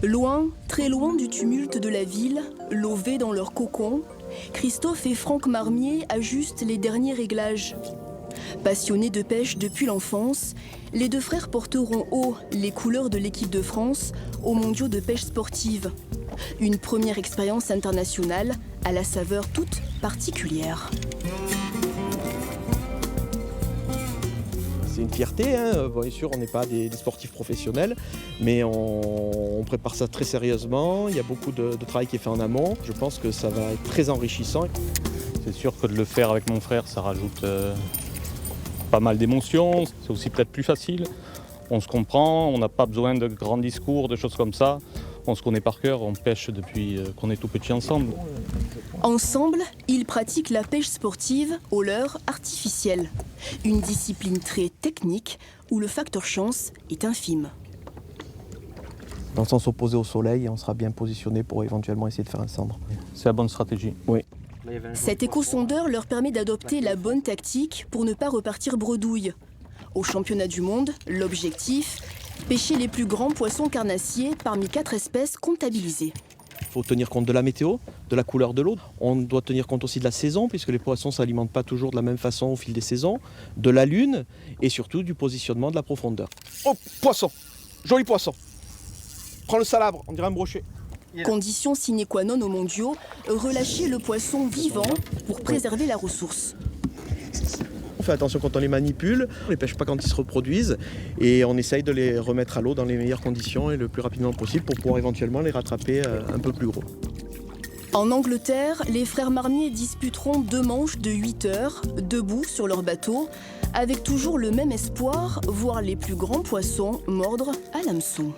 Loin, très loin du tumulte de la ville, lovés dans leur cocon, Christophe et Franck Marmier ajustent les derniers réglages. Passionnés de pêche depuis l'enfance, les deux frères porteront haut les couleurs de l'équipe de France aux mondiaux de pêche sportive. Une première expérience internationale à la saveur toute particulière. C'est une fierté, hein. Bien sûr on n'est pas des sportifs professionnels, mais on prépare ça très sérieusement, il y a beaucoup de travail qui est fait en amont. Je pense que ça va être très enrichissant. C'est sûr que de le faire avec mon frère, ça rajoute pas mal d'émotions, c'est aussi peut-être plus facile. On se comprend, on n'a pas besoin de grands discours, de choses comme ça. On se connaît par cœur, on pêche depuis qu'on est tout petit ensemble. Ensemble, ils pratiquent la pêche sportive au leurre artificiel. Une discipline très technique où le facteur chance est infime. Dans le sens opposé au soleil, on sera bien positionné pour éventuellement essayer de faire un cendre. C'est la bonne stratégie. Oui. Cet éco-sondeur leur permet d'adopter la bonne tactique pour ne pas repartir bredouille. Au championnat du monde, l'objectif, pêcher les plus grands poissons carnassiers parmi 4 espèces comptabilisées. Il faut tenir compte de la météo, de la couleur de l'eau. On doit tenir compte aussi de la saison, puisque les poissons ne s'alimentent pas toujours de la même façon au fil des saisons, de la lune et surtout du positionnement de la profondeur. Oh, poisson! Joli poisson! Prends le salabre, on dirait un brochet. Condition sine qua non aux mondiaux, relâcher le poisson vivant pour préserver la ressource. On fait attention quand on les manipule, on ne les pêche pas quand ils se reproduisent et on essaye de les remettre à l'eau dans les meilleures conditions et le plus rapidement possible pour pouvoir éventuellement les rattraper un peu plus gros. En Angleterre, les frères Marmier disputeront 2 manches de 8 heures, debout sur leur bateau, avec toujours le même espoir, voir les plus grands poissons mordre à l'hameçon.